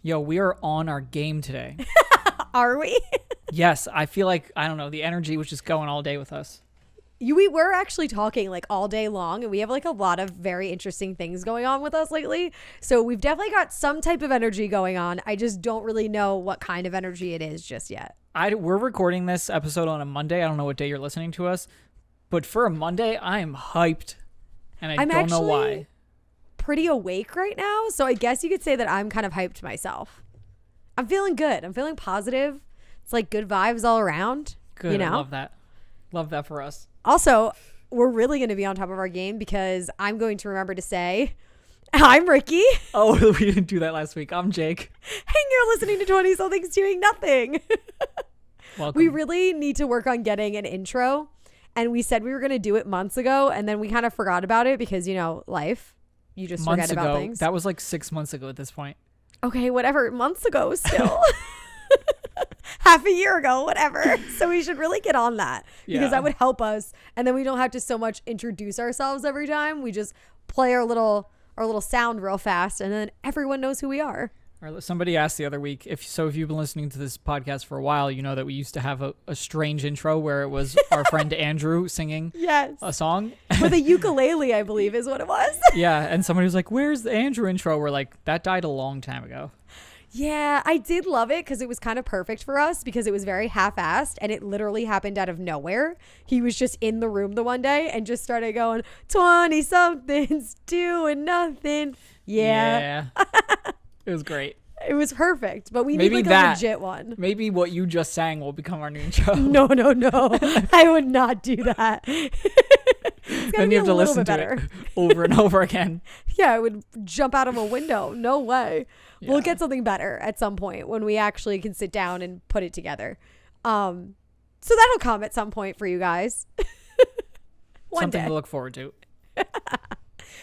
Yo, we are on our game today. Are we? Yes, I feel like, I don't know, the energy was just going all day with us. We were actually talking like all day long, and we have like a lot of very interesting things going on with us lately. So we've definitely got some type of energy going on. I just don't really know what kind of energy it is just yet. We're recording this episode on a Monday. I don't know what day you're listening to us, but for a Monday, I am hyped, and I don't know why. Pretty awake right now, so I guess you could say that I'm kind of hyped myself. I'm feeling good. I'm feeling positive. It's like good vibes all around. Good, you know? I love that. Love that for us. Also, we're really going to be on top of our game because I'm going to remember to say, I'm Ricki. Oh, we didn't do that last week. I'm Jake. And you're listening to 20 Somethings Doing Nothing. Welcome. We really need to work on getting an intro, and we said we were going to do it months ago, and then we kind of forgot about it because, you know, life. You just months forget ago, about things. That was like 6 months ago at this point. Okay, whatever. Months ago still. Half a year ago, whatever. So we should really get on that because that would help us. And then we don't have to so much introduce ourselves every time. We just play our little sound real fast, and then everyone knows who we are. Somebody asked the other week, if you've been listening to this podcast for a while, you know that we used to have a strange intro where it was our friend Andrew singing a song. With a ukulele, I believe is what it was. Yeah, and somebody was like, where's the Andrew intro? We're like, that died a long time ago. Yeah, I did love it because it was kind of perfect for us because it was very half-assed and it literally happened out of nowhere. He was just in the room the one day and just started going, 20-somethings doing nothing. Yeah. It was great. It was perfect, but we need like a legit one. Maybe what you just sang will become our new intro. No. I would not do that. Then you have to listen to it over and over again. Yeah, I would jump out of a window. No way. Yeah. We'll get something better at some point when we actually can sit down and put it together. So that'll come at some point for you guys. Something to look forward to.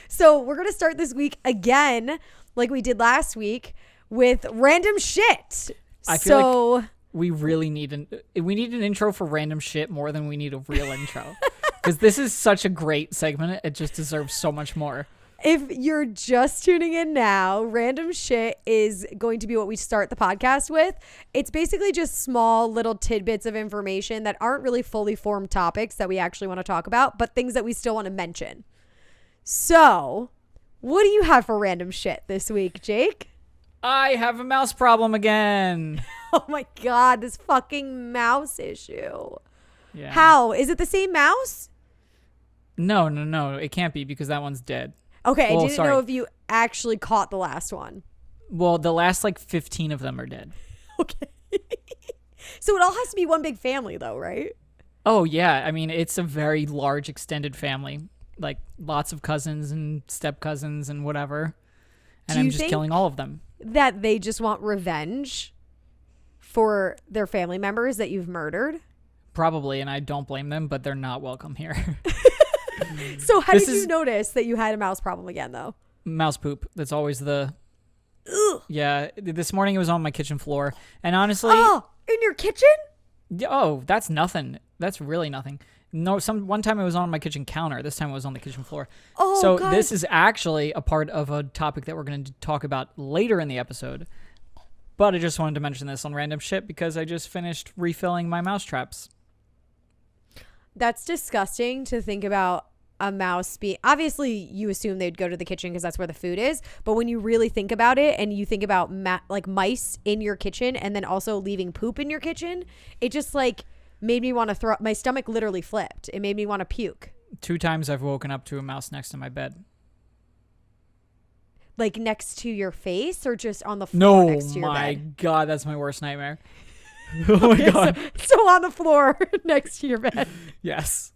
So we're going to start this week again, like we did last week, with random shit. I feel like we really need an intro for random shit more than we need a real intro. Because this is such a great segment. It just deserves so much more. If you're just tuning in now, random shit is going to be what we start the podcast with. It's basically just small little tidbits of information that aren't really fully formed topics that we actually want to talk about, but things that we still want to mention. So, what do you have for random shit this week, Jake? I have a mouse problem again. Oh my God, this fucking mouse issue. Yeah. How? Is it the same mouse? No. It can't be because that one's dead. Okay, I didn't know if you actually caught the last one. Well, the last 15 of them are dead. Okay. So it all has to be one big family though, right? Oh, yeah. I mean, it's a very large extended family. Like lots of cousins and step cousins and whatever. And I'm just killing all of them. That they just want revenge for their family members that you've murdered? Probably, and I don't blame them, but they're not welcome here. So how did you notice that you had a mouse problem again, though? Mouse poop. That's always the... Ugh. Yeah, this morning it was on my kitchen floor. And honestly... Oh, in your kitchen? Oh, that's nothing. That's really nothing. No, one time it was on my kitchen counter. This time it was on the kitchen floor. Oh, so God. This is actually a part of a topic that we're going to talk about later in the episode. But I just wanted to mention this on random shit because I just finished refilling my mouse traps. That's disgusting to think about a mouse obviously you assume they'd go to the kitchen because that's where the food is, but when you really think about it and you think about mice in your kitchen and then also leaving poop in your kitchen, it just made me want to throw up. My stomach literally flipped. It made me want to puke. 2 times I've woken up to a mouse next to my bed. Like next to your face or just on the floor next to your bed? No, my God, that's my worst nightmare. Oh my God. So on the floor next to your bed. Yes.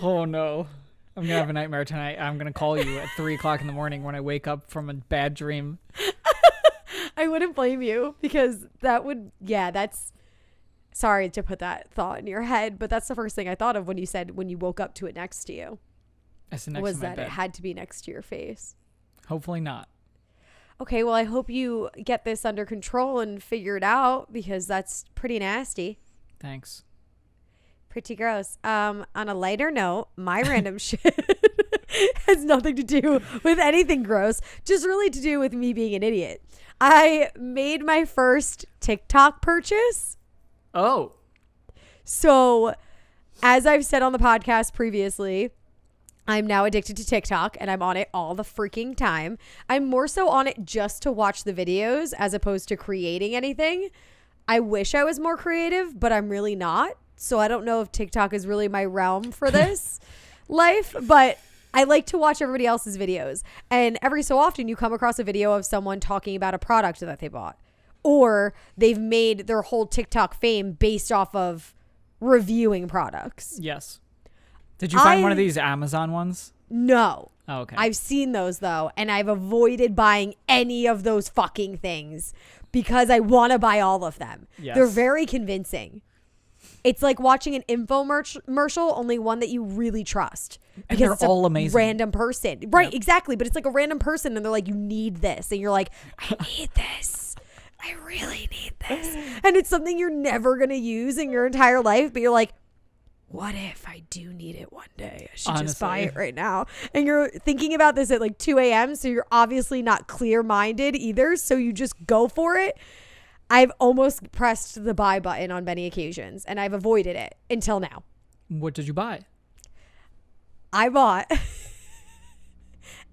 Oh no. I'm going to have a nightmare tonight. I'm going to call you at 3:00 in the morning when I wake up from a bad dream. I wouldn't blame you because that's... Sorry to put that thought in your head, but that's the first thing I thought of when you said when you woke up to it next to you. I said next was to my that bed. It had to be next to your face. Hopefully not. Okay, well, I hope you get this under control and figure it out because that's pretty nasty. Thanks. Pretty gross. On a lighter note, my random shit. Has nothing to do with anything gross, just really to do with me being an idiot. I made my first TikTok purchase. Oh. So, as I've said on the podcast previously, I'm now addicted to TikTok and I'm on it all the freaking time. I'm more so on it just to watch the videos as opposed to creating anything. I wish I was more creative, but I'm really not. So I don't know if TikTok is really my realm for this life, but I like to watch everybody else's videos. And every so often you come across a video of someone talking about a product that they bought, or they've made their whole TikTok fame based off of reviewing products. Yes. Did you find one of these Amazon ones? No. Oh, okay. I've seen those though, and I've avoided buying any of those fucking things because I want to buy all of them. Yes. They're very convincing. It's like watching an infomercial, only one that you really trust. And they're all amazing. Random person. Right, Yep. exactly. But it's like a random person and they're like, you need this. And you're like, I need this. I really need this. And it's something you're never going to use in your entire life. But you're like, what if I do need it one day? I should just buy it right now. And you're thinking about this at like 2 a.m. So you're obviously not clear-minded either. So you just go for it. I've almost pressed the buy button on many occasions and I've avoided it until now. What did you buy? I bought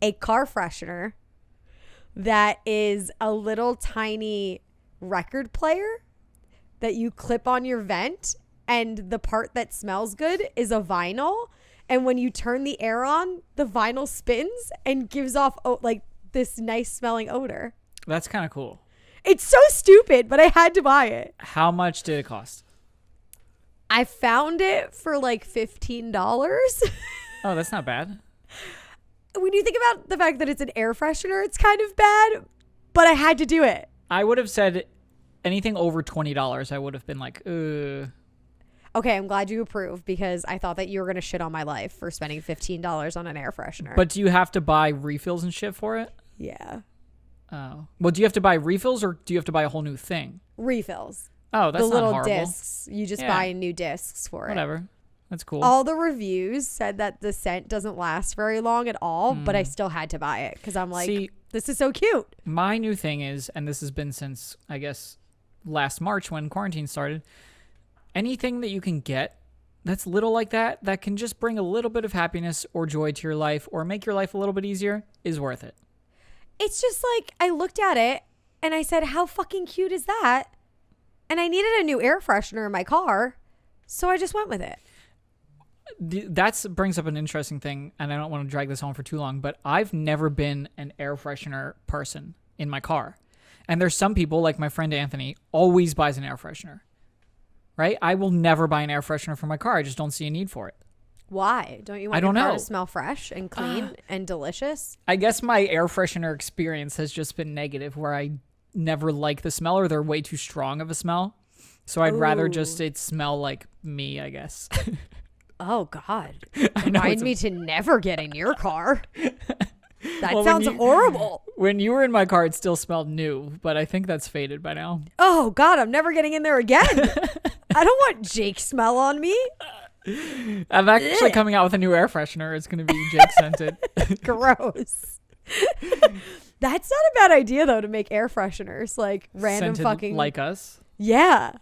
a car freshener that is a little tiny record player that you clip on your vent, and the part that smells good is a vinyl. And when you turn the air on, the vinyl spins and gives off like this nice smelling odor. That's kind of cool. It's so stupid, but I had to buy it. How much did it cost? I found it for like $15. Oh, that's not bad. When you think about the fact that it's an air freshener, it's kind of bad, but I had to do it. I would have said anything over $20. I would have been like, Okay, I'm glad you approve because I thought that you were going to shit on my life for spending $15 on an air freshener. But do you have to buy refills and shit for it? Yeah. Oh. Well, do you have to buy refills or do you have to buy a whole new thing? Refills. Oh, that's the not little horrible. discs. You just buy new discs for it. Whatever. That's cool. All the reviews said that the scent doesn't last very long at all, but I still had to buy it because I'm like, See, this is so cute. My new thing is, and this has been since, I guess, last March when quarantine started, anything that you can get that's little like that, that can just bring a little bit of happiness or joy to your life or make your life a little bit easier is worth it. It's just like, I looked at it and I said, how fucking cute is that? And I needed a new air freshener in my car, so I just went with it. That brings up an interesting thing, and I don't want to drag this on for too long, but I've never been an air freshener person in my car. And there's some people, like my friend Anthony, always buys an air freshener, right? I will never buy an air freshener for my car. I just don't see a need for it. Why? Don't you want your car to smell fresh and clean and delicious? I guess my air freshener experience has just been negative, where I never like the smell or they're way too strong of a smell. So I'd rather just it smell like me, I guess. Oh, God. Remind me to never get in your car. That sounds horrible. When you were in my car, it still smelled new, but I think that's faded by now. Oh, God, I'm never getting in there again. I don't want Jake smell on me. I'm actually coming out with a new air freshener. It's going to be Jake scented. Gross. That's not a bad idea, though, to make air fresheners. Like random Scented fucking. like us? Yeah.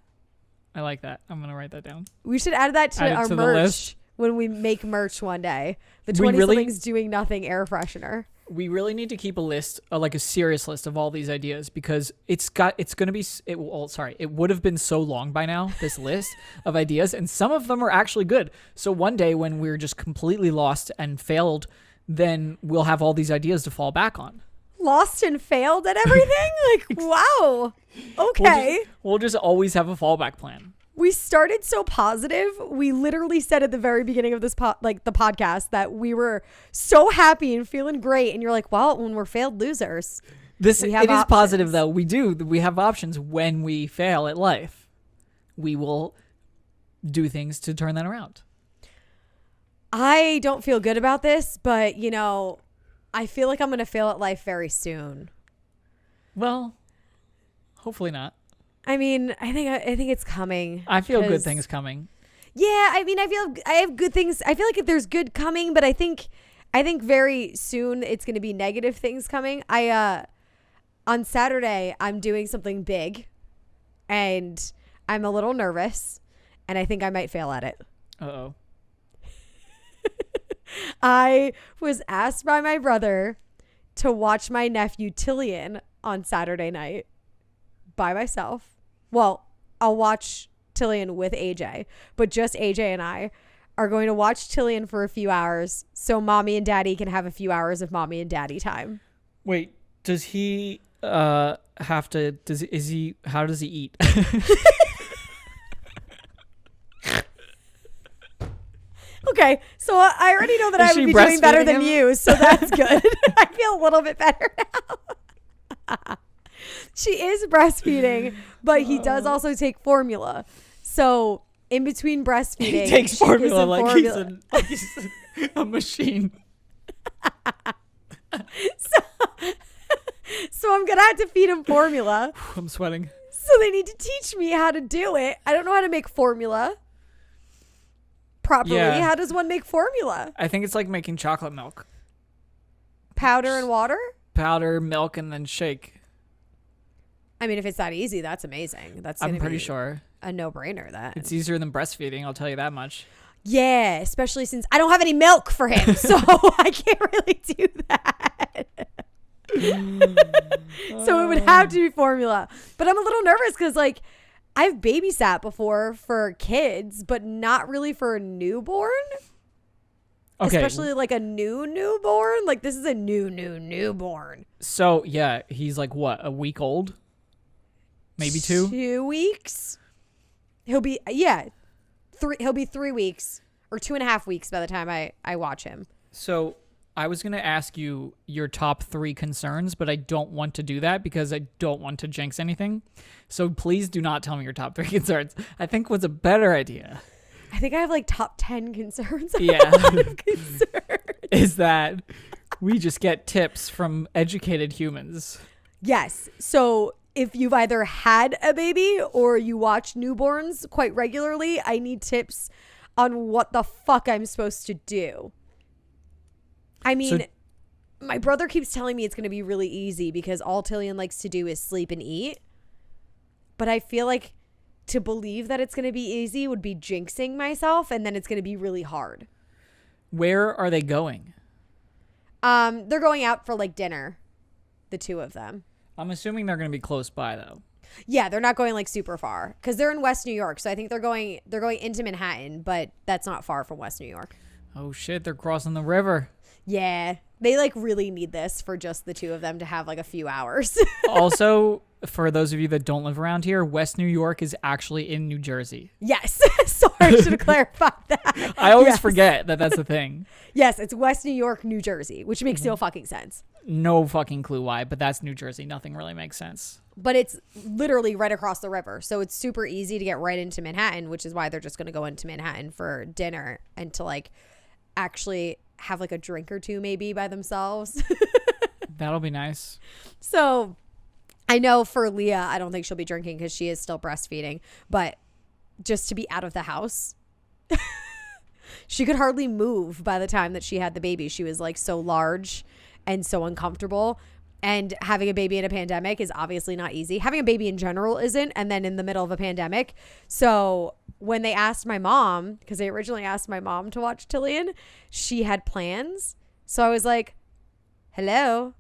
I like that. I'm going to write that down. We should add that to our merch when we make merch one day. The 20-somethings doing nothing air freshener. We really need to keep a list, like a serious list of all these ideas, because it's going to be, it would have been so long by now, this list of ideas, and some of them are actually good. So one day when we're just completely lost and failed, then we'll have all these ideas to fall back on. Lost and failed at everything? Like, wow. Okay. We'll just always have a fallback plan. We started so positive. We literally said at the very beginning of this the podcast that we were so happy and feeling great. And you're like, well, when we're failed losers, it is positive though. We have options when we fail at life. We will do things to turn that around. I don't feel good about this, but I feel like I'm going to fail at life very soon. Well, hopefully not. I mean, I think it's coming. I feel good things coming. Yeah, I mean, I have good things. I feel like there's good coming, but I think I think very soon it's going to be negative things coming. On Saturday, I'm doing something big and I'm a little nervous and I think I might fail at it. Uh-oh. I was asked by my brother to watch my nephew Tillian on Saturday night by myself. Well, I'll watch Tillian with AJ, but just AJ and I are going to watch Tillian for a few hours so mommy and daddy can have a few hours of mommy and daddy time. Wait, does he how does he eat? Okay, so I already know that I would be doing better than you, so that's good. I feel a little bit better now. She is breastfeeding, but he does also take formula. So in between breastfeeding, he takes formula like he's a machine. So I'm gonna have to feed him formula. I'm sweating. So they need to teach me how to do it. I don't know how to make formula properly. Yeah. How does one make formula? I think it's like making chocolate milk. Powder and water? Powder, milk, and then shake. I mean, if it's that easy, that's amazing. I'm pretty sure. A no-brainer then. It's easier than breastfeeding, I'll tell you that much. Yeah, especially since I don't have any milk for him, so I can't really do that. So it would have to be formula. But I'm a little nervous because, like, I've babysat before for kids, but not really for a newborn. Okay. Especially like a newborn. Like, this is a newborn. So, yeah, he's like, what, a week old? Maybe 2? 2 weeks. He'll be 3 weeks or 2.5 weeks by the time I watch him. So I was going to ask you your top 3 concerns, but I don't want to do that because I don't want to jinx anything. So please do not tell me your top 3 concerns. I think what's a better idea. I think I have like top 10 concerns. Yeah. A lot of concerns. Is that we just get tips from educated humans. Yes. So if you've either had a baby or you watch newborns quite regularly, I need tips on what the fuck I'm supposed to do. I mean, my brother keeps telling me it's going to be really easy because all Tillian likes to do is sleep and eat. But I feel like to believe that it's going to be easy would be jinxing myself, and then it's going to be really hard. Where are they going? They're going out for like dinner, the 2 of them. I'm assuming they're going to be close by, though. Yeah, they're not going like super far because they're in West New York. So I think they're going into Manhattan, but that's not far from West New York. Oh, shit. They're crossing the river. Yeah, they like really need this for just the 2 of them to have like a few hours. Also, for those of you that don't live around here, West New York is actually in New Jersey. Yes. Sorry, I should have clarified that. I always forget that that's a thing. Yes, it's West New York, New Jersey, which makes no fucking sense. No fucking clue why, but that's New Jersey. Nothing really makes sense. But it's literally right across the river. So it's super easy to get right into Manhattan, which is why they're just going to go into Manhattan for dinner and to like actually have like a drink or 2 maybe by themselves. That'll be nice. So I know for Leah, I don't think she'll be drinking because she is still breastfeeding, but just to be out of the house. She could hardly move by the time that she had the baby. She was like so large and so uncomfortable. And having a baby in a pandemic is obviously not easy. Having a baby in general isn't. And then in the middle of a pandemic. So when they asked my mom, because they originally asked my mom to watch Tillian, she had plans. So I was like, hello,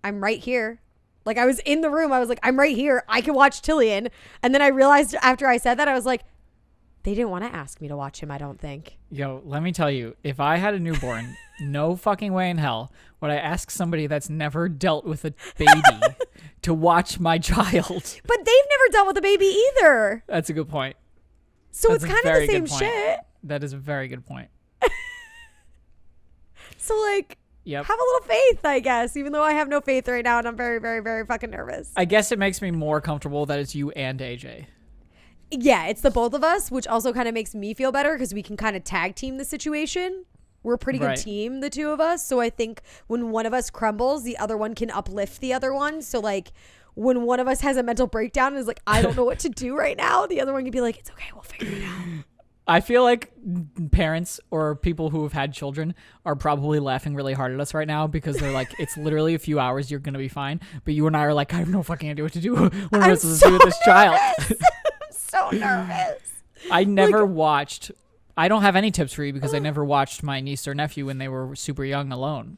I'm right here. Like I was in the room. I was like, I'm right here. I can watch Tillian. And then I realized after I said that, I was like, they didn't want to ask me to watch him, I don't think. Yo, let me tell you, if I had a newborn, no fucking way in hell would I ask somebody that's never dealt with a baby to watch my child. But they've never dealt with a baby either. That's a good point. So That's it's kind of the same shit. That is a very good point. So like, yep. Have a little faith, I guess, even though I have no faith right now and I'm very, very, very fucking nervous. I guess it makes me more comfortable that it's you and AJ. Yeah, it's the both of us, which also kind of makes me feel better because we can kind of tag team the situation. We're a pretty good team, the 2 of us. So I think when one of us crumbles, the other one can uplift the other one. So like when one of us has a mental breakdown and is like, I don't know what to do right now, the other one can be like, it's okay, we'll figure it out. I feel like parents or people who have had children are probably laughing really hard at us right now because they're like, it's literally a few hours, you're going to be fine. But you and I are like, I have no fucking idea what to do. What am I supposed to do with this child? I'm so nervous. I never watched, I don't have any tips for you because I never watched my niece or nephew when they were super young alone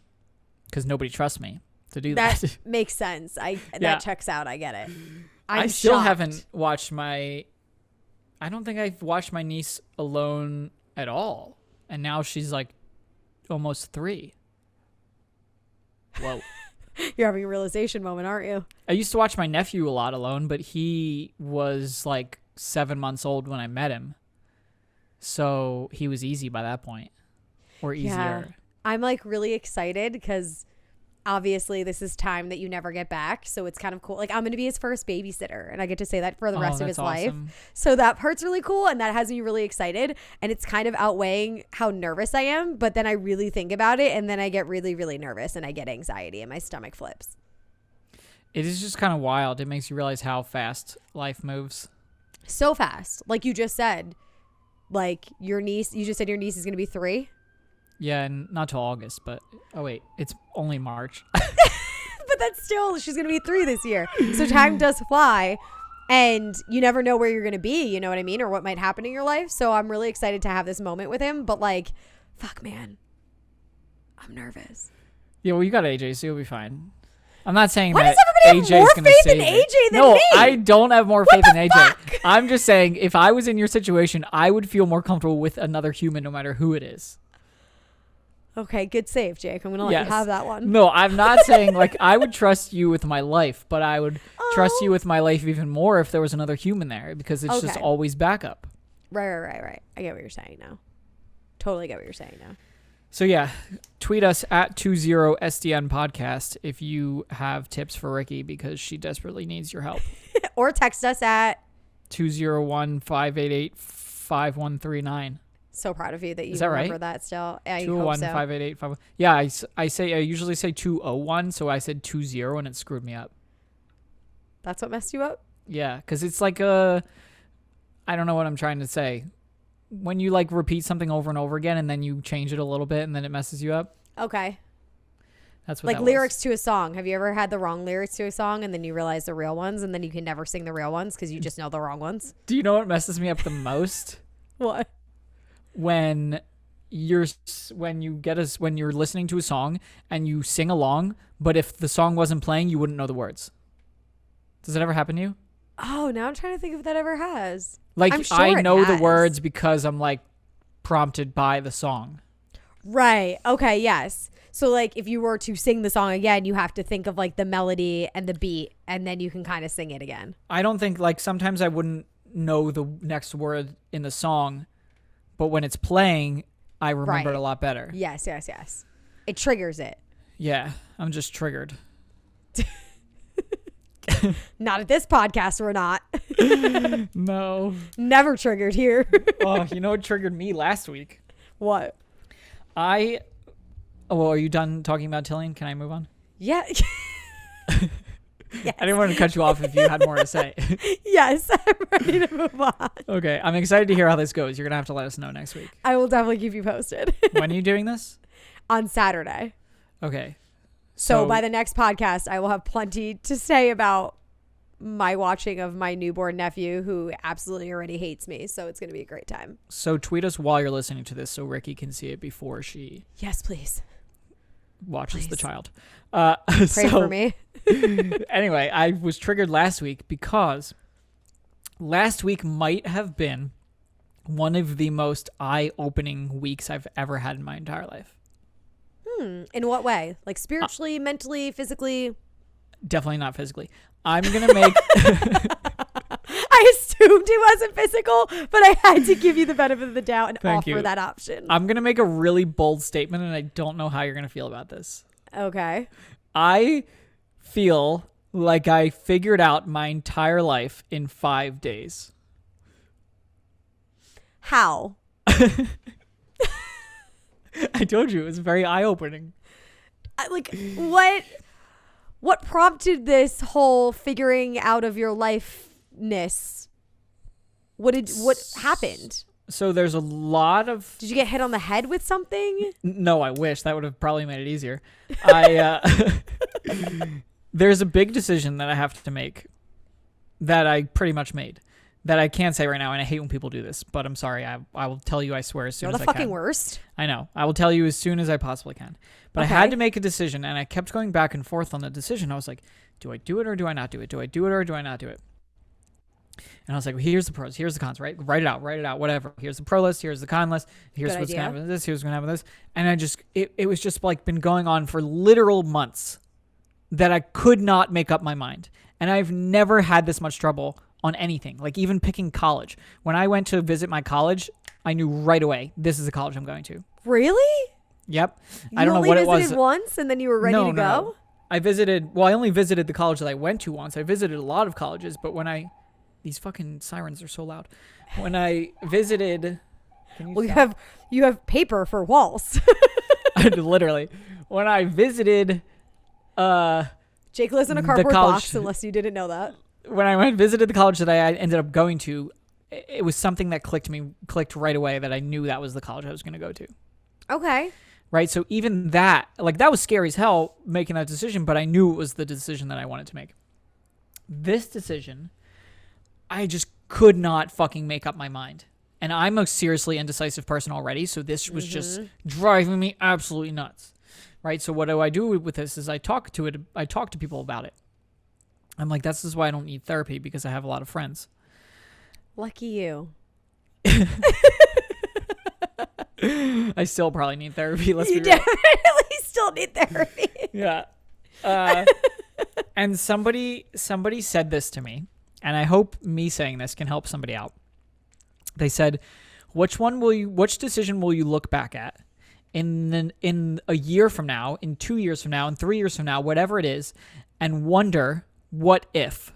because nobody trusts me to do that. That makes sense. That checks out. I get it. I still haven't watched I don't think I've watched my niece alone at all. And now she's like almost 3. Whoa. You're having a realization moment, aren't you? I used to watch my nephew a lot alone, but he was like 7 months old when I met him. So he was easy by that point. Or easier. Yeah. I'm like really excited because obviously this is time that you never get back. So it's kind of cool. Like I'm going to be his first babysitter and I get to say that for the rest of his life. So that part's really cool. And that has me really excited. And it's kind of outweighing how nervous I am. But then I really think about it and then I get really, really nervous and I get anxiety and my stomach flips. It is just kind of wild. It makes you realize how fast life moves. So fast. Like you just said, like your niece, you just said your niece is going to be 3. Yeah, and not till August, but oh wait, it's only March. But that's still, she's going to be 3 this year. So time does fly and you never know where you're going to be, you know what I mean? Or what might happen in your life. So I'm really excited to have this moment with him, but like, fuck man, I'm nervous. Yeah, well you got AJ, so you'll be fine. I'm not saying Why that does everybody have more AJ's gonna faith save in it. AJ than no, me? I don't have more faith in AJ. fuck? I'm just saying if I was in your situation, I would feel more comfortable with another human no matter who it is. Okay, good save, Jake. I'm going to let you have that one. No, I'm not saying like I would trust you with my life, but I would trust you with my life even more if there was another human there because it's just always backup. Right. I get what you're saying now. Totally get what you're saying now. So yeah, tweet us at 20SDN podcast if you have tips for Ricki because she desperately needs your help. Or text us at 201-588-5139. So proud of you that you remember right? That still. I 201-588-5139. Yeah, I usually say 201, so I said 20 and it screwed me up. That's what messed you up? Yeah, because it's like I don't know what I'm trying to say. When you like repeat something over and over again and then you change it a little bit and then it messes you up. Okay. That's what like that lyrics to a song. Have you ever had the wrong lyrics to a song and then you realize the real ones and then you can never sing the real ones because you just know the wrong ones? Do you know what messes me up the most? What? When you're listening to a song and you sing along, but if the song wasn't playing, you wouldn't know the words. Does it ever happen to you? Oh, now I'm trying to think if that ever has. Like sure I know the words because I'm like prompted by the song. Right. Okay. Yes. So like if you were to sing the song again, you have to think of like the melody and the beat and then you can kind of sing it again. I don't think like sometimes I wouldn't know the next word in the song, but when it's playing, I remember it a lot better. Yes. It triggers it. Yeah. I'm just triggered. Not at this podcast, we're not. No. Never triggered here. Oh, you know what triggered me last week? What? Well, are you done talking about Tillian? Can I move on? Yeah. Yes. I didn't want to cut you off if you had more to say. Yes, I'm ready to move on. Okay, I'm excited to hear how this goes. You're going to have to let us know next week. I will definitely keep you posted. When are you doing this? On Saturday. Okay. So by the next podcast, I will have plenty to say about my watching of my newborn nephew who absolutely already hates me. So it's going to be a great time. So tweet us while you're listening to this so Ricki can see it before she... Yes, please. Watches the child. Pray for me. Anyway, I was triggered last week because last week might have been one of the most eye-opening weeks I've ever had in my entire life. In what way? Like spiritually, mentally, physically? Definitely not physically. I'm going to make... I assumed it wasn't physical, but I had to give you the benefit of the doubt and offer that option. I'm going to make a really bold statement, and I don't know how you're going to feel about this. Okay. I feel like I figured out my entire life in 5 days. How? I told you, it was very eye-opening. What prompted this whole figuring out of your lifeness? What happened? So there's a lot of... Did you get hit on the head with something? No, I wish. That would have probably made it easier. I there's a big decision that I have to make that I pretty much made that I can't say right now, and I hate when people do this, but I'm sorry. I will tell you, I swear, as soon You're as the I can. fucking worst. I know. I will tell you as soon as I possibly can. But Okay. I had to make a decision, and I kept going back and forth on the decision. I was like, do I do it or do I not do it? Do I do it or do I not do it? And I was like, well, here's the pros, here's the cons, right? Write it out, whatever. Here's the pro list, here's the con list, here's Good what's going to idea. happen with this, here's what's going to happen with this. And I just, it was just like been going on for literal months that I could not make up my mind. And I've never had this much trouble on anything, like even picking college. When I went to visit my college, I knew right away, this is the college I'm going to. Really? Yep. You I don't know only what it was. visited once and then you were ready to go? I only visited the college that I went to once. I visited a lot of colleges, but when these fucking sirens are so loud. When I visited, Well, you have paper for walls. literally, when I visited, Jake lives in a the cardboard college- box, unless you didn't know that. when I visited the college that I ended up going to, it was something that clicked right away that I knew that was the college I was going to go to. Okay. Right. So even that, like, that was scary as hell making that decision, but I knew it was the decision that I wanted to make. This decision, I just could not fucking make up my mind. And I'm a seriously indecisive person already, so this was just driving me absolutely nuts. Right? So what do I do with this is I talk to people about it. I'm like, this is why I don't need therapy, because I have a lot of friends. Lucky you. I still probably need therapy. Let's You be real. definitely still need therapy. Yeah. And somebody said this to me, and I hope me saying this can help somebody out. They said, which decision will you look back at in a year from now, in 2 years from now, in 3 years from now, whatever it is, and wonder what if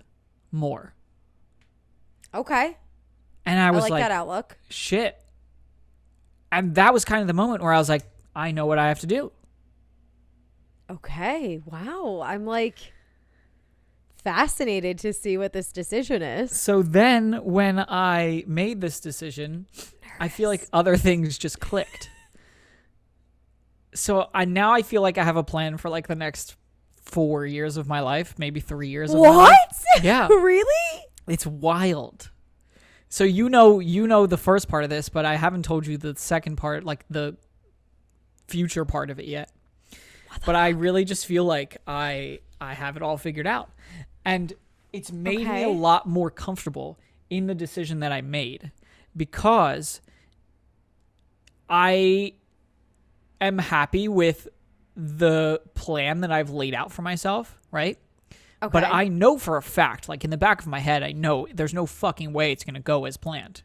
more? Okay. And I was like that outlook. shit. And that was kind of the moment where I was like, I know what I have to do. Okay. Wow. I'm like fascinated to see what this decision is. So then when I made this decision, I feel like other things just clicked. So now I feel like I have a plan for like the next 4 years of my life, maybe 3 years of my life. What? Yeah. Really? It's wild. So you know the first part of this, but I haven't told you the second part, like the future part of it yet. But I really just feel like I have it all figured out. And it's made me a lot more comfortable in the decision that I made, because I am happy with the plan that I've laid out for myself, right? Okay. But I know for a fact, like in the back of my head, I know there's no fucking way it's going to go as planned.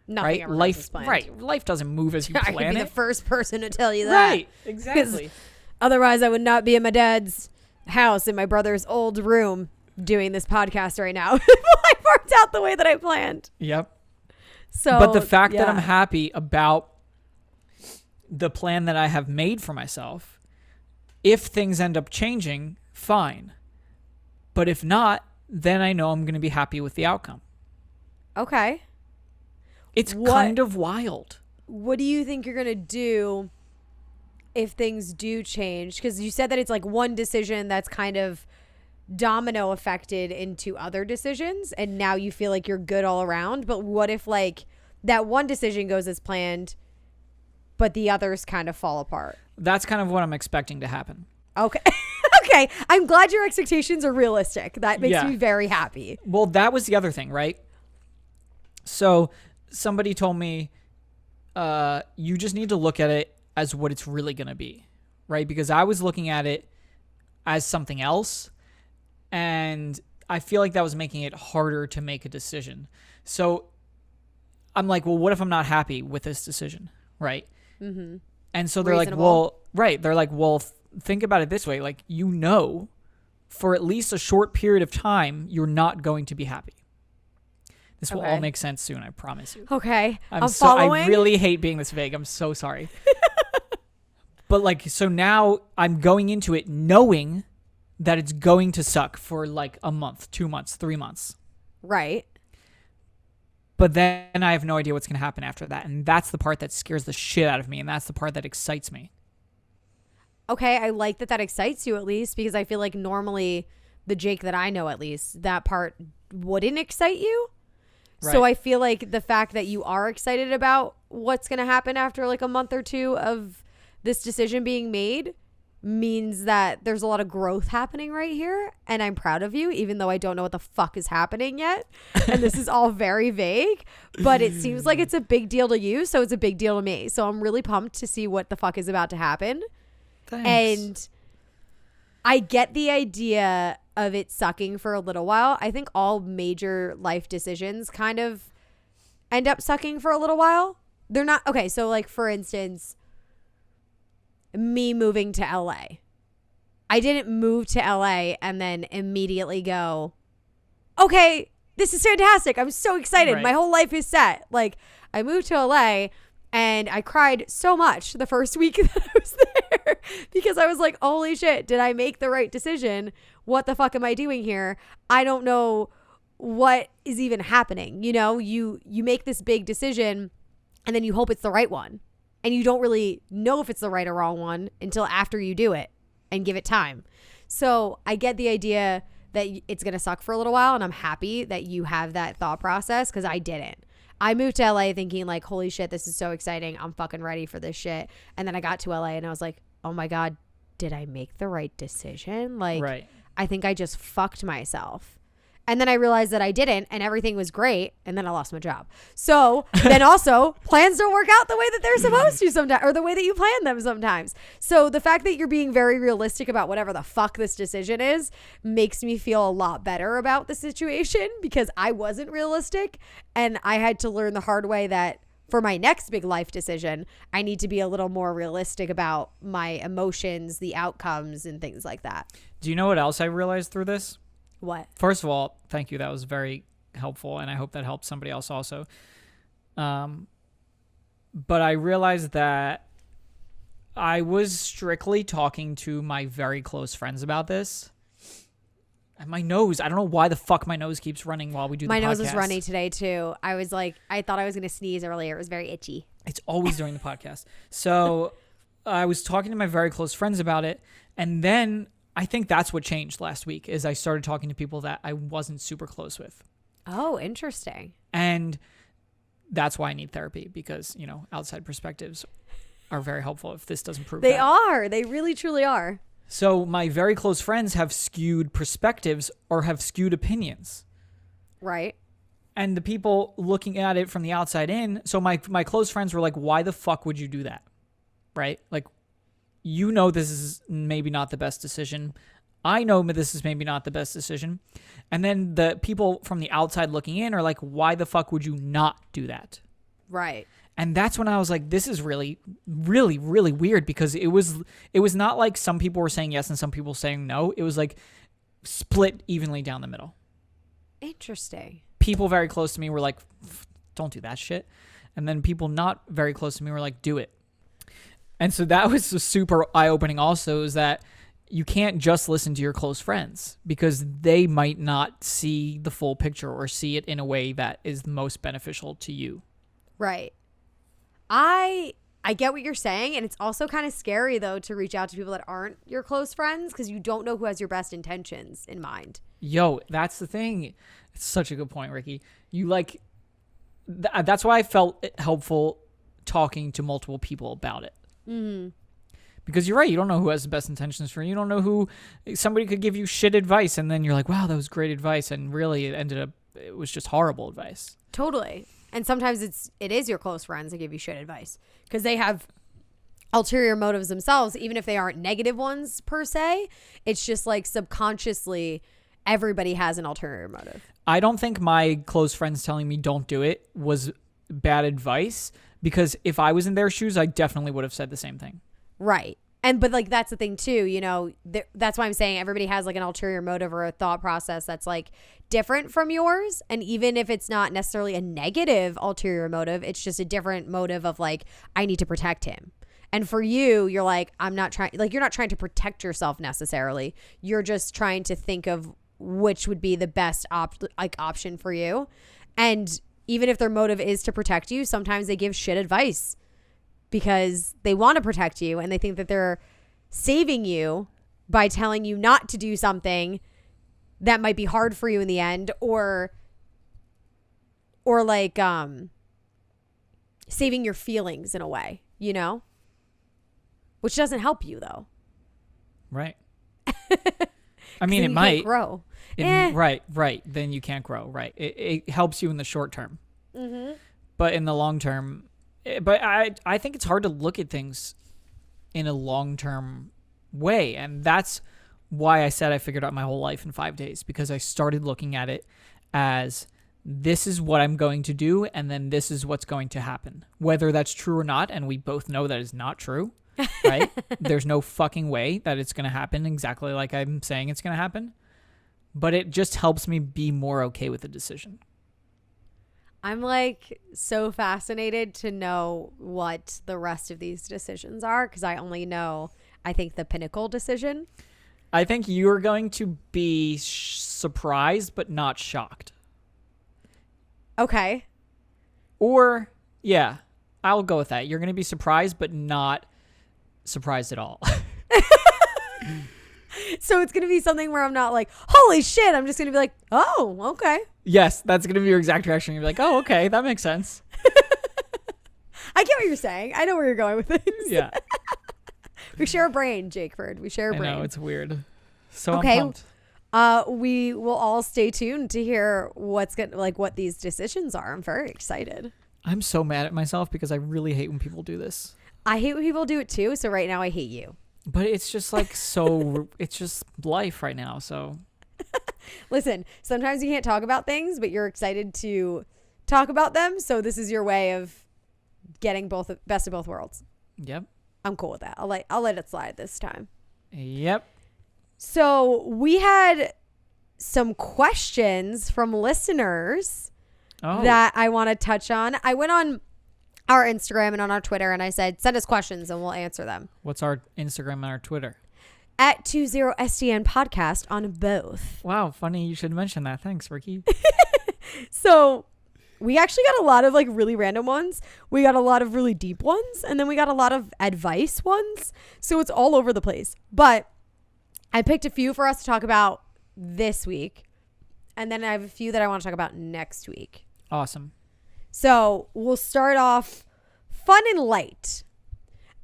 Nothing right? ever Life, goes as planned. right? Life doesn't move as you I could plan be it. the first person to tell you that. Right, exactly. Otherwise, I would not be in my dad's house in my brother's old room doing this podcast right now. Life worked out the way that I planned. Yep. So, But the fact that I'm yeah. happy about the plan that I have made for myself, if things end up changing, fine. But if not, then I know I'm going to be happy with the outcome. Okay. It's kind of wild. What do you think you're going to do if things do change? Because you said that it's like one decision that's kind of domino affected into other decisions, and now you feel like you're good all around. But what if like that one decision goes as planned, but the others kind of fall apart? That's kind of what I'm expecting to happen. Okay. Okay. I'm glad your expectations are realistic. That makes Yeah. me very happy. Well, that was the other thing, right? So somebody told me, you just need to look at it as what it's really going to be, right? Because I was looking at it as something else, and I feel like that was making it harder to make a decision. So I'm like, well, what if I'm not happy with this decision, right? Mm-hmm. And so they're Reasonable. like, well, right. They're like, well, think about it this way. Like, you know, for at least a short period of time, you're not going to be happy. This will all Okay. make sense soon, I promise you. Okay. I'm so following. I really hate being this vague. I'm so sorry. But like, so now I'm going into it knowing that it's going to suck for like a month, 2 months, 3 months. Right. But then I have no idea what's going to happen after that. And that's the part that scares the shit out of me. And that's the part that excites me. Okay, I like that excites you at least, because I feel like normally the Jake that I know, at least, that part wouldn't excite you. Right. So I feel like the fact that you are excited about what's going to happen after like a month or two of this decision being made means that there's a lot of growth happening right here. And I'm proud of you, even though I don't know what the fuck is happening yet. And this is all very vague, but it seems like it's a big deal to you. So it's a big deal to me. So I'm really pumped to see what the fuck is about to happen. Thanks. And I get the idea of it sucking for a little while. I think all major life decisions kind of end up sucking for a little while. They're not okay. So like, for instance, me moving to LA. I didn't move to LA and then immediately go, okay, this is fantastic. I'm so excited. Right. My whole life is set. Like, I moved to LA and I cried so much the first week that I was there because I was like, holy shit, did I make the right decision? What the fuck am I doing here? I don't know what is even happening. You know, you make this big decision and then you hope it's the right one. And you don't really know if it's the right or wrong one until after you do it and give it time. So I get the idea that it's going to suck for a little while. And I'm happy that you have that thought process, because I didn't. I moved to LA thinking like, holy shit, this is so exciting. I'm fucking ready for this shit. And then I got to LA and I was like, oh my God, did I make the right decision? Like, right. I think I just fucked myself. And then I realized that I didn't, and everything was great. And then I lost my job. So then also plans don't work out the way that they're supposed to sometimes, or the way that you plan them sometimes. So the fact that you're being very realistic about whatever the fuck this decision is makes me feel a lot better about the situation, because I wasn't realistic. And I had to learn the hard way that for my next big life decision, I need to be a little more realistic about my emotions, the outcomes, and things like that. Do you know what else I realized through this? What? First of all, thank you. That was very helpful, and I hope that helps somebody else also. But I realized that I was strictly talking to my very close friends about this. And my nose, I don't know why the fuck my nose keeps running while we do the podcast. My nose is runny today, too. I was like, I thought I was going to sneeze earlier. It was very itchy. It's always during the podcast. So I was talking to my very close friends about it, and then I think that's what changed last week, is I started talking to people that I wasn't super close with. Oh, interesting. And that's why I need therapy, because, you know, outside perspectives are very helpful if this doesn't prove They that. are. They really, truly are. So my very close friends have skewed perspectives or have skewed opinions. Right. And the people looking at it from the outside in, so my close friends were like, why the fuck would you do that? Right? Like, you know this is maybe not the best decision. I know this is maybe not the best decision. And then the people from the outside looking in are like, why the fuck would you not do that? Right. And that's when I was like, this is really, really, really weird, because it was not like some people were saying yes and some people saying no. It was like split evenly down the middle. Interesting. People very close to me were like, don't do that shit. And then people not very close to me were like, do it. And so that was super eye-opening also, is that you can't just listen to your close friends, because they might not see the full picture or see it in a way that is the most beneficial to you. Right. I get what you're saying, and it's also kind of scary, though, to reach out to people that aren't your close friends, because you don't know who has your best intentions in mind. Yo, that's the thing. It's such a good point, Ricki. You like, that's why I felt it helpful talking to multiple people about it. Mm-hmm. Because you're right, you don't know who has the best intentions for you. You don't know who, somebody could give you shit advice, and then you're like, wow, that was great advice, and really it was just horrible advice. Totally. And sometimes it is your close friends that give you shit advice, because they have ulterior motives themselves, even if they aren't negative ones per se. It's just like subconsciously everybody has an ulterior motive. I don't think my close friends telling me don't do it was bad advice, because if I was in their shoes, I definitely would have said the same thing. Right. But like, that's the thing too, you know, that's why I'm saying everybody has like an ulterior motive or a thought process that's like different from yours. And even if it's not necessarily a negative ulterior motive, it's just a different motive of like, I need to protect him. And for you, you're like, you're not trying to protect yourself necessarily. You're just trying to think of which would be the best option for you. And even if their motive is to protect you, sometimes they give shit advice because they want to protect you and they think that they're saving you by telling you not to do something that might be hard for you in the end, or like saving your feelings in a way, you know, which doesn't help you though. Right. I mean, it you might can't grow. Right. Then you can't grow. Right. It helps you in the short term, but in the long term, but I think it's hard to look at things in a long term way, and that's why I said I figured out my whole life in 5 days, because I started looking at it as this is what I'm going to do, and then this is what's going to happen, whether that's true or not. And we both know that is not true, right? There's no fucking way that it's going to happen exactly like I'm saying it's going to happen, but it just helps me be more okay with the decision. I'm like so fascinated to know what the rest of these decisions are, because I only know, I think, the pinnacle decision. I think you're going to be surprised but not shocked. Okay. Or, yeah, I'll go with that. You're going to be surprised but not surprised at all. So it's going to be something where I'm not like, holy shit. I'm just going to be like, oh, okay. Yes, that's going to be your exact reaction. You'll be like, oh, okay, that makes sense. I get what you're saying. I know where you're going with this. Yeah. We share a brain, Jakeford. We share a brain. I know, it's weird. So okay. I'm pumped. We will all stay tuned to hear what these decisions are. I'm very excited. I'm so mad at myself because I really hate when people do this. I hate when people do it too. So right now I hate you. But it's just like so, it's just life right now. So listen, sometimes you can't talk about things, but you're excited to talk about them. So this is your way of getting best of both worlds. Yep. I'm cool with that. I'll let it slide this time. Yep. So we had some questions from listeners that I want to touch on. I went on our Instagram and on our Twitter and I said, send us questions and we'll answer them. What's our Instagram and our Twitter? At 20SDN podcast on both. Wow. Funny. You should mention that. Thanks, Ricki. So we actually got a lot of like really random ones. We got a lot of really deep ones. And then we got a lot of advice ones. So it's all over the place. But I picked a few for us to talk about this week. And then I have a few that I want to talk about next week. Awesome. So we'll start off fun and light.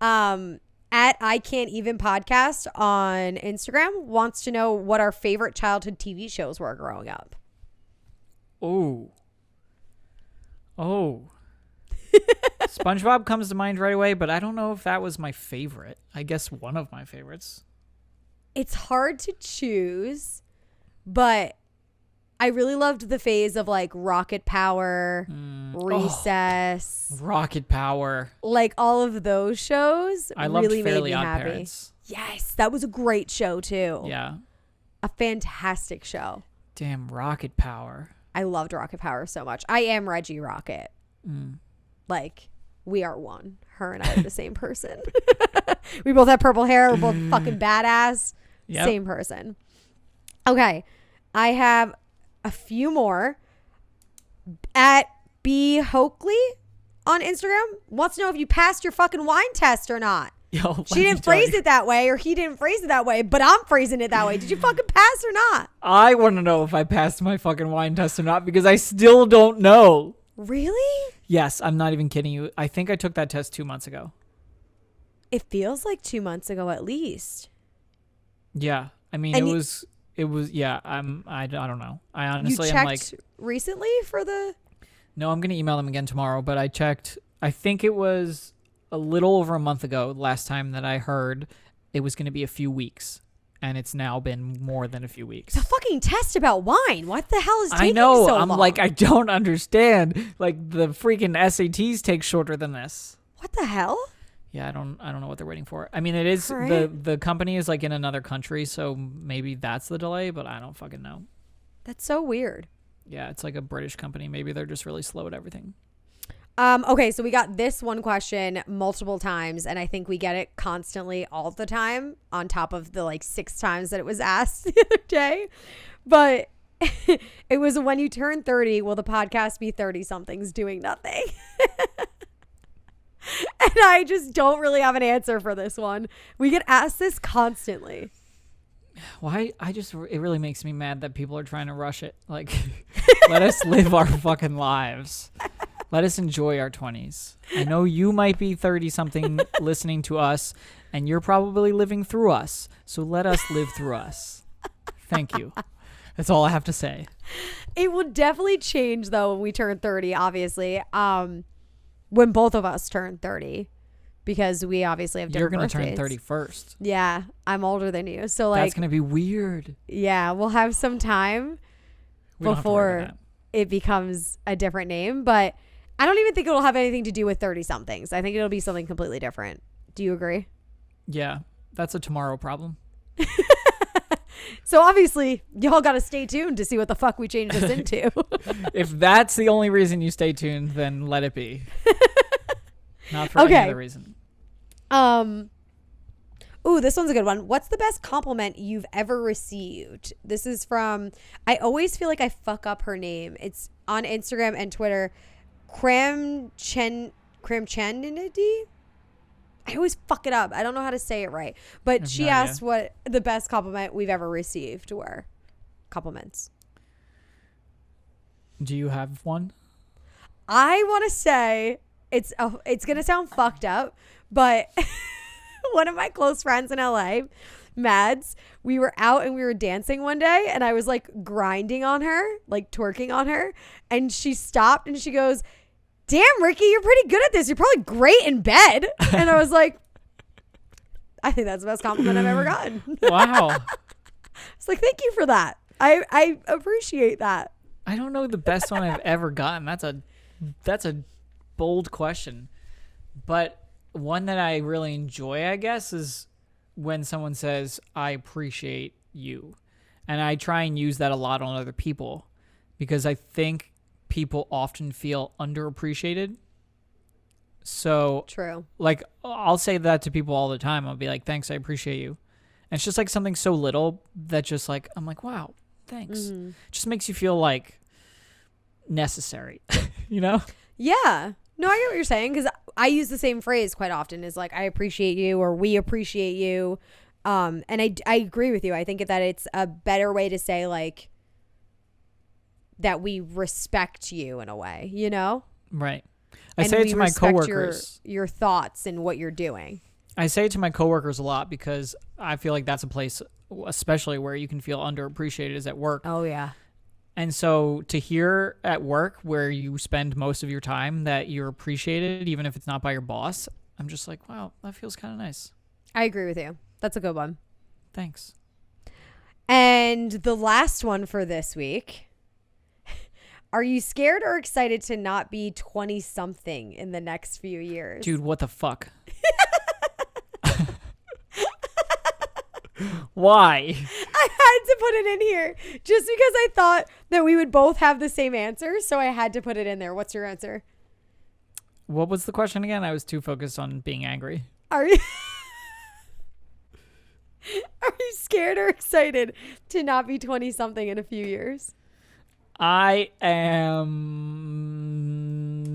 At I Can't Even Podcast on Instagram wants to know what our favorite childhood TV shows were growing up. Oh. SpongeBob comes to mind right away, but I don't know if that was my favorite. I guess one of my favorites. It's hard to choose, but I really loved the phase of like Rocket Power, Recess. Rocket Power. Like all of those shows I loved really Fairly made me Odd happy. Parents. Yes, that was a great show too. Yeah. A fantastic show. Damn, Rocket Power. I loved Rocket Power so much. I am Reggie Rocket. Like, we are one. Her and I are the same person. We both have purple hair. We're both fucking badass. Yep. Same person. Okay. I have a few more. At B. Hoakley on Instagram wants to know if you passed your fucking wine test or not. Yo, she didn't phrase it that way, or he didn't phrase it that way, but I'm phrasing it that way. Did you fucking pass or not? I want to know if I passed my fucking wine test or not, because I still don't know. Really? Yes, I'm not even kidding you. I think I took that test 2 months ago. It feels like 2 months ago at least. Yeah. I mean, it was yeah, I don't know. I honestly am like recently for the No, I'm going to email them again tomorrow, but I checked. I think it was a little over a month ago last time that I heard it was going to be a few weeks, and it's now been more than a few weeks. It's a fucking test about wine. What the hell is taking I know. so I'm long? like, I don't understand. Like, the freaking SATs take shorter than this. What the hell? Yeah, I don't know what they're waiting for. I mean, it is the company is like in another country, so maybe that's the delay, but I don't fucking know. That's so weird. Yeah, it's like a British company. Maybe they're just really slow at everything. Okay, so we got this one question multiple times, and I think we get it constantly all the time on top of the like 6 times that it was asked the other day. But It was when you turn 30, will the podcast be 30 somethings doing nothing? And I just don't really have an answer for this one. We get asked this constantly. Why? It really makes me mad that people are trying to rush it. Like, let us live our fucking lives. Let us enjoy our 20s. I know you might be 30 something listening to us, and you're probably living through us. So let us live through us. Thank you. That's all I have to say. It will definitely change though when we turn 30, obviously. When both of us turn 30, because we obviously have different birthdays. You're going to turn 30 first. Yeah, I'm older than you. So like that's going to be weird. Yeah, we'll have some time before it becomes a different name, but I don't even think it'll have anything to do with 30 somethings. I think it'll be something completely different. Do you agree? Yeah, that's a tomorrow problem. So obviously, y'all got to stay tuned to see what the fuck we change this into. If that's the only reason you stay tuned, then let it be. Not for any other reason. Ooh, this one's a good one. What's the best compliment you've ever received? This is from, I always feel like I fuck up her name. It's on Instagram and Twitter. Kramchenity? I always fuck it up. I don't know how to say it right. But she asked what the best compliment we've ever received were. Compliments. Do you have one? I want to say it's going to sound fucked up, but one of my close friends in LA, Mads, we were out and we were dancing one day and I was like grinding on her, like twerking on her. And she stopped and she goes, "Damn, Ricki, you're pretty good at this. You're probably great in bed." And I was like, I think that's the best compliment I've ever gotten. Wow. It's like, thank you for that. I appreciate that. I don't know the best one I've ever gotten. That's a bold question. But one that I really enjoy, I guess, is when someone says, "I appreciate you." And I try and use that a lot on other people because I think people often feel underappreciated. So true. Like, I'll say that to people all the time. I'll be like, "Thanks, I appreciate you." And it's just like something so little that just like, I'm like, wow, thanks. Mm-hmm. Just makes you feel like necessary, you know? Yeah. No, I get what you're saying because I use the same phrase quite often is like, "I appreciate you" or "we appreciate you." And I agree with you. I think that it's a better way to say like, that we respect you in a way, you know? Right. I say it to my coworkers. Your thoughts and what you're doing. I say it to my coworkers a lot because I feel like that's a place, especially where you can feel underappreciated, is at work. Oh, yeah. And so to hear at work where you spend most of your time that you're appreciated, even if it's not by your boss, I'm just like, wow, that feels kind of nice. I agree with you. That's a good one. Thanks. And the last one for this week. Are you scared or excited to not be 20-something in the next few years? Dude, what the fuck? Why? I had to put it in here just because I thought that we would both have the same answer, so I had to put it in there. What's your answer? What was the question again? I was too focused on being angry. Are you scared or excited to not be 20-something in a few years? I am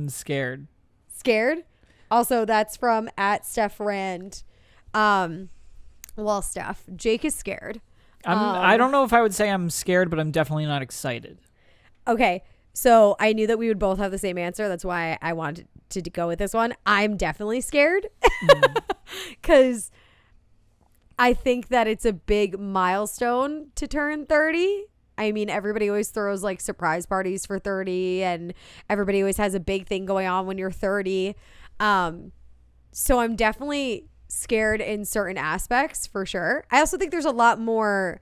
scared. Scared? Also, that's from @StephRand. Well, Steph, Jake is scared. I don't know if I would say I'm scared, but I'm definitely not excited. Okay, so I knew that we would both have the same answer. That's why I wanted to go with this one. I'm definitely scared because I think that it's a big milestone to turn 30. I mean, everybody always throws like surprise parties for 30 and everybody always has a big thing going on when you're 30. So I'm definitely scared in certain aspects for sure. I also think there's a lot more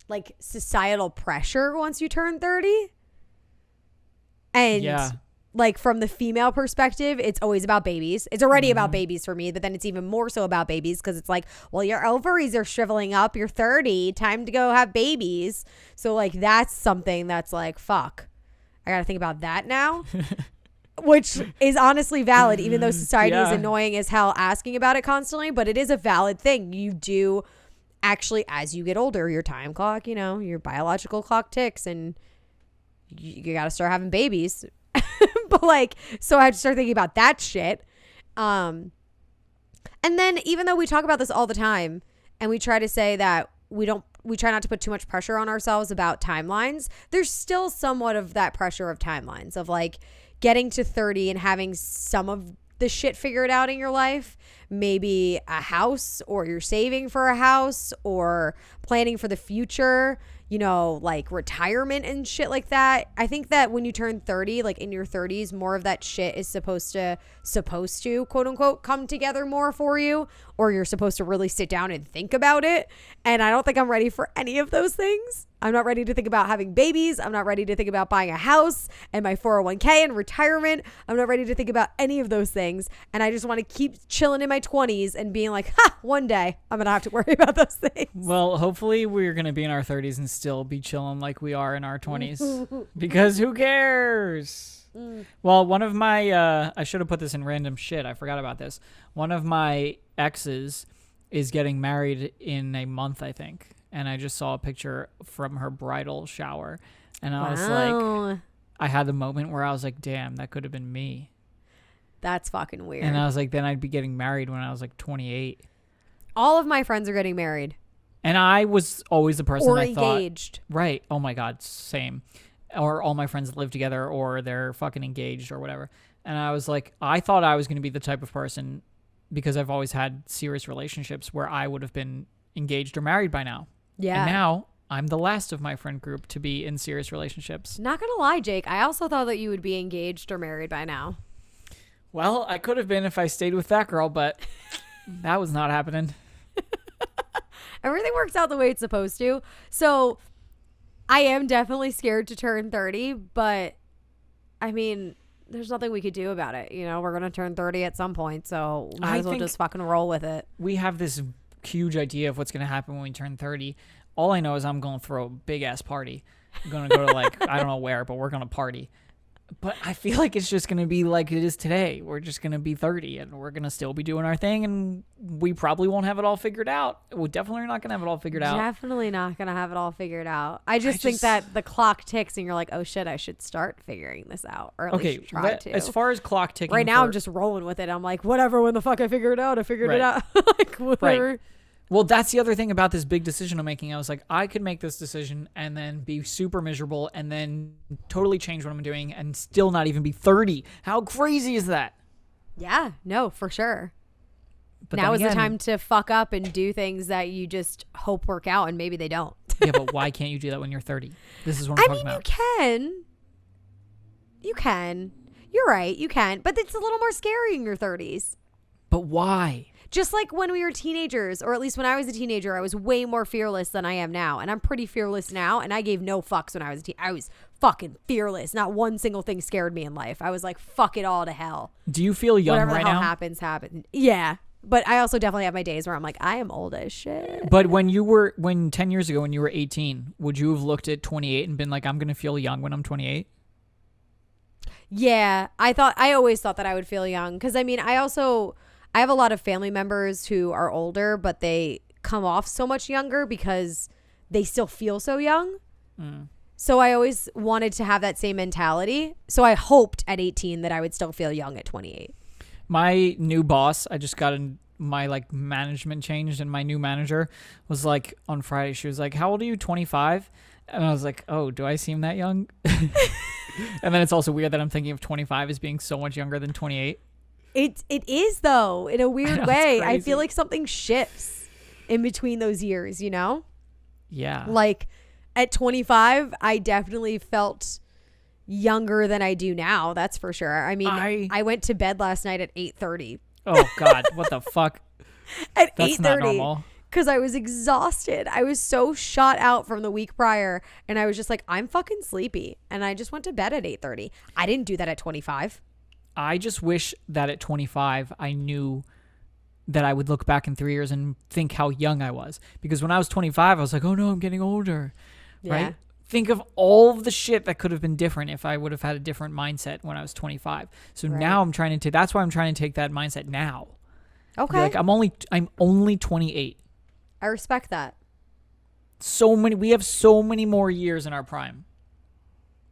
like societal pressure once you turn 30. And yeah. Like from the female perspective, it's always about babies. It's already about babies for me, but then it's even more so about babies because it's like, well, your ovaries are shriveling up. You're 30. Time to go have babies. So like that's something that's like, fuck. I got to think about that now, which is honestly valid, even though society is annoying as hell asking about it constantly. But it is a valid thing. You do actually, as you get older, your time clock, your biological clock ticks, and you got to start having babies. But like, so I had to start thinking about that shit. And then even though we talk about this all the time and we try to say that we try not to put too much pressure on ourselves about timelines, there's still somewhat of that pressure of timelines of like getting to 30 and having some of the shit figured out in your life, maybe a house, or you're saving for a house, or planning for the future, like retirement and shit like that. I think that when you turn 30, like in your 30s, more of that shit is supposed to quote unquote come together more for you, or you're supposed to really sit down and think about it. And I don't think I'm ready for any of those things. I'm not ready to think about having babies. I'm not ready to think about buying a house and my 401k and retirement. I'm not ready to think about any of those things. And I just want to keep chilling in my 20s and being like, one day I'm going to have to worry about those things. Well, hopefully we're going to be in our 30s and still be chilling like we are in our 20s. Because who cares? Well, one of my, I should have put this in random shit. I forgot about this. One of my exes is getting married in a month, I think. And I just saw a picture from her bridal shower. And I was like, I had the moment where I was like, damn, that could have been me. That's fucking weird. And I was like, then I'd be getting married when I was like 28. All of my friends are getting married. And I was always the person or I thought. engaged. Right. Oh my God. Same. Or all my friends live together, or they're fucking engaged or whatever. And I was like, I thought I was going to be the type of person, because I've always had serious relationships, where I would have been engaged or married by now. Yeah. And now I'm the last of my friend group to be in serious relationships. Not gonna lie, Jake, I also thought that you would be engaged or married by now. Well, I could have been if I stayed with that girl, but that was not happening. Everything works out the way it's supposed to. So I am definitely scared to turn 30, but I mean, there's nothing we could do about it. We're going to turn 30 at some point, so might as well just fucking roll with it. We have this huge idea of what's going to happen when we turn 30. All I know is I'm going to throw a big ass party. I'm going to go to I don't know where, but we're going to party. But I feel like it's just going to be like it is today. We're just going to be 30 and we're going to still be doing our thing, and we probably won't have it all figured out. We're definitely not going to have it all figured out. Definitely not going to have it all figured out. I just think that the clock ticks and you're like, oh shit, I should start figuring this out. Or at least try to. As far as clock ticking. Right now I'm just rolling with it. I'm like, whatever, when the fuck I figure it out, I figured it out. Like, whatever. Right. Well, that's the other thing about this big decision I'm making. I was like, I could make this decision and then be super miserable and then totally change what I'm doing and still not even be 30. How crazy is that? Yeah, no, for sure. But now is the time to fuck up and do things that you just hope work out, and maybe they don't. Yeah, but why can't you do that when you're 30? This is what I'm talking about. You can. You're right, you can. But it's a little more scary in your 30s. But why? Just like when we were teenagers, or at least when I was a teenager, I was way more fearless than I am now. And I'm pretty fearless now. And I gave no fucks when I was a teen. I was fucking fearless. Not one single thing scared me in life. I was like, fuck it all to hell. Do you feel young Whatever right the hell now? happens. Yeah. But I also definitely have my days where I'm like, I am old as shit. But when 10 years ago, when you were 18, would you have looked at 28 and been like, I'm going to feel young when I'm 28? Yeah. I always thought that I would feel young. Because I mean, I have a lot of family members who are older, but they come off so much younger because they still feel so young. So I always wanted to have that same mentality. So I hoped at 18 that I would still feel young at 28. My new boss, I just got my management changed, and my new manager was like on Friday, she was like, how old are you? 25? And I was like, oh, do I seem that young? And then it's also weird that I'm thinking of 25 as being so much younger than 28. It is, though, in a weird way. I feel crazy. like something shifts in between those years, Yeah. Like at 25, I definitely felt younger than I do now. That's for sure. I mean, I went to bed last night at 8:30. Oh, God. What the fuck? At That's 8:30. not normal. Because I was exhausted. I was so shot out from the week prior. And I was just like, I'm fucking sleepy. And I just went to bed at 8:30. I didn't do that at 25. I just wish that at 25, I knew that I would look back in 3 years and think how young I was. Because when I was 25, I was like, oh no, I'm getting older. Yeah. Right? Think of all of the shit that could have been different if I would have had a different mindset when I was 25. So now I'm trying to that's why I'm trying to take that mindset now. Okay. Like I'm only 28. I respect that. We have so many more years in our prime.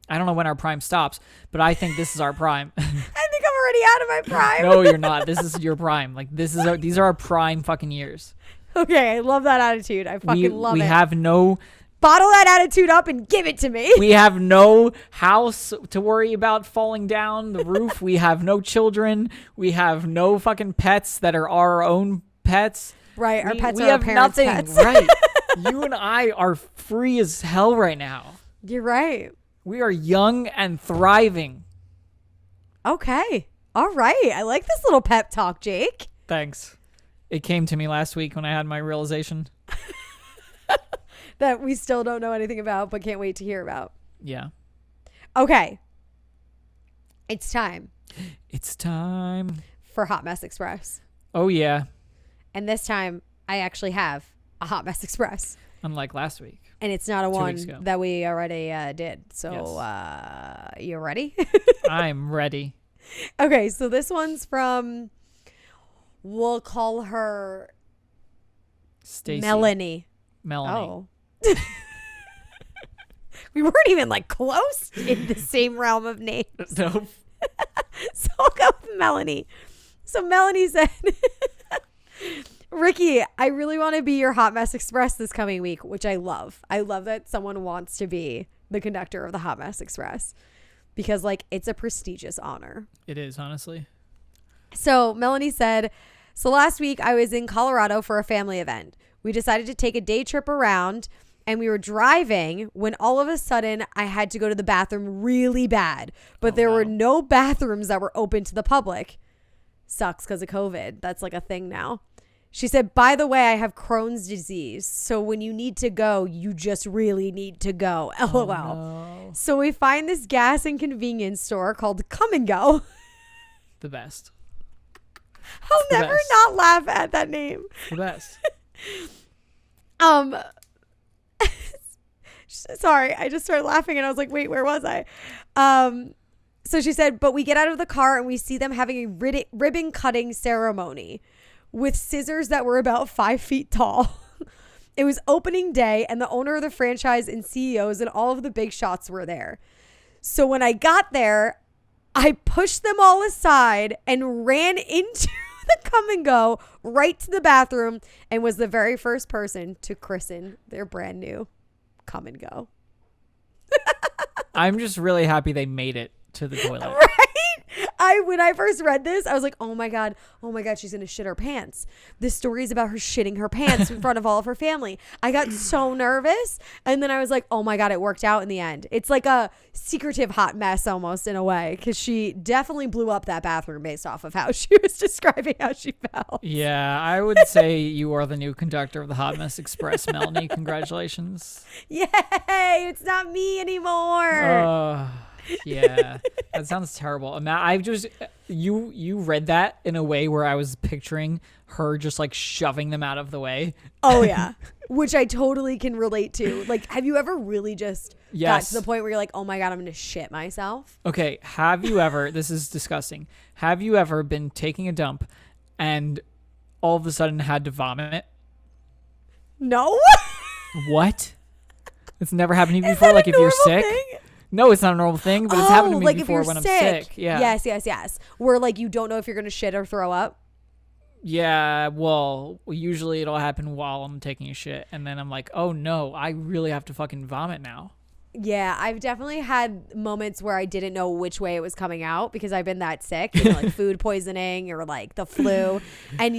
I don't know when our prime stops, but I think this is our prime. I think I'm already out of my prime. No, you're not. This is your prime. Like these are our prime fucking years. Okay, I love that attitude. I fucking love it. We have no bottle that attitude up and give it to me. We have no house to worry about falling down the roof. We have no children. We have no fucking pets that are our own pets. Right, our pets we are our have parents' nothing. pets. Right. You and I are free as hell right now. You're right. We are young and thriving. Okay. All right. I like this little pep talk, Jake. Thanks. It came to me last week when I had my realization. That we still don't know anything about, but can't wait to hear about. Yeah. Okay. It's time. It's time. For Hot Mess Express. Oh, yeah. And this time, I actually have a Hot Mess Express. Unlike last week. And it's not a 2 one weeks ago. that we already did. So, Yes. You ready? I'm ready. Okay, so this one's from, we'll call her Stacy. Melanie. Oh. We weren't even like close in the same realm of names. Nope. So I'll go with Melanie. So Melanie said, Ricki, I really want to be your Hot Mess Express this coming week, which I love. I love that someone wants to be the conductor of the Hot Mess Express because like it's a prestigious honor. It is, honestly. So Melanie said, so last week I was in Colorado for a family event. We decided to take a day trip around and we were driving when all of a sudden I had to go to the bathroom really bad, but there were no bathrooms that were open to the public. Sucks because of COVID. That's like a thing now. She said, by the way, I have Crohn's disease. So when you need to go, you just really need to go. LOL. No. So we find this gas and convenience store called Come and Go. The best. I'll never best. not laugh at that name. The best. Sorry, I just started laughing and I was like, wait, where was I? So she said, but we get out of the car and we see them having a ribbon cutting ceremony with scissors that were about 5 feet tall. It was opening day and the owner of the franchise and CEOs and all of the big shots were there. So when I got there, I pushed them all aside and ran into the Come and Go right to the bathroom and was the very first person to christen their brand new Come and Go. I'm just really happy they made it to the toilet. Right? When I first read this, I was like, oh my God, she's going to shit her pants. This story is about her shitting her pants in front of all of her family. I got so nervous. And then I was like, oh my God, it worked out in the end. It's like a secretive hot mess almost in a way, because she definitely blew up that bathroom based off of how she was describing how she felt. Yeah, I would say you are the new conductor of the Hot Mess Express, Melanie. Congratulations. Yay, it's not me anymore. Yeah, that sounds terrible. I just you read that in a way where I was picturing her just like shoving them out of the way. Oh yeah, which I totally can relate to. Like, have you ever really just got to the point where you're like, oh my God, I'm gonna shit myself? Okay, have you ever? This is disgusting. Have you ever been taking a dump and all of a sudden had to vomit? No. What? It's never happened to you Is before. that Like a if you're normal sick. thing? No, it's not a normal thing, but it's happened to me like before if you're when I'm sick. Yeah. Yes. Where like you don't know if you're gonna shit or throw up. Yeah, well, usually it'll happen while I'm taking a shit, and then I'm like, oh no, I really have to fucking vomit now. Yeah, I've definitely had moments where I didn't know which way it was coming out because I've been that sick, like food poisoning or like the flu, and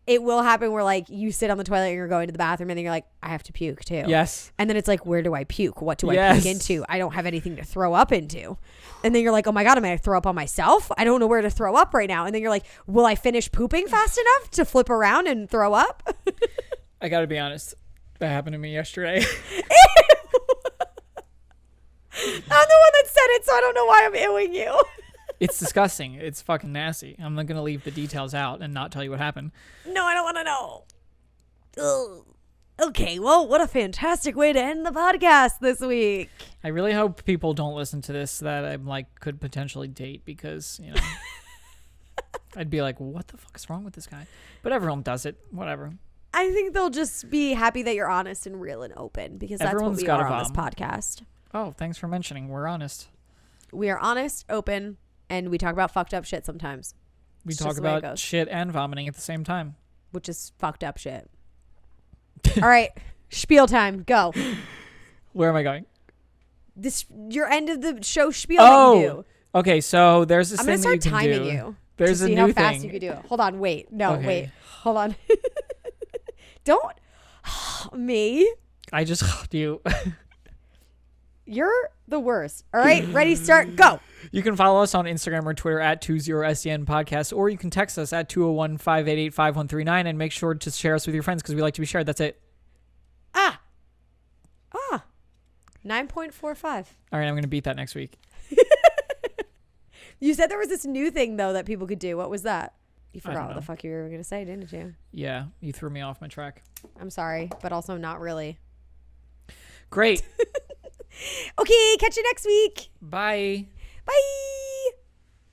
it will happen where like you sit on the toilet and you're going to the bathroom and then you're like, I have to puke too. Yes. And then it's like, where do I puke? What do I puke into? I don't have anything to throw up into. And then you're like, oh my God, am I going to throw up on myself? I don't know where to throw up right now. And then you're like, will I finish pooping fast enough to flip around and throw up? I got to be honest. That happened to me yesterday. I'm the one that said it, so I don't know why I'm ewing you. It's disgusting. It's fucking nasty. I'm not going to leave the details out and not tell you what happened. No, I don't want to know. Ugh. Okay, well, what a fantastic way to end the podcast this week. I really hope people don't listen to this that I'm like could potentially date because, you know, I'd be like, what the fuck is wrong with this guy? But everyone does it. Whatever. I think they'll just be happy that you're honest and real and open because that's Everyone's what we gotta are on this vom. podcast. Oh, thanks for mentioning. We're honest. We are honest, open, and we talk about fucked up shit sometimes. We It's talk just the way it about goes. shit and vomiting at the same time. Which is fucked up shit. All right, spiel time. Go. Where am I going? This your end of the show spiel that you do. Okay, so there's this I'm thing gonna that start you can timing do. you There's to a see new how fast thing. you can do it. Hold on, wait. No, Okay. wait. Hold on. Don't me. I just you. You're the worst. All right, ready, start, go. You can follow us on Instagram or Twitter at 20SDN Podcast, or you can text us at 201-588-5139 and make sure to share us with your friends because we like to be shared. That's it. 9.45. All right, I'm going to beat that next week. You said there was this new thing though that people could do. What was that? You I forgot don't what the know. fuck you were gonna say, didn't you? Yeah, you threw me off my track. I'm sorry, but also not really. Great. Okay, catch you next week. Bye. Bye.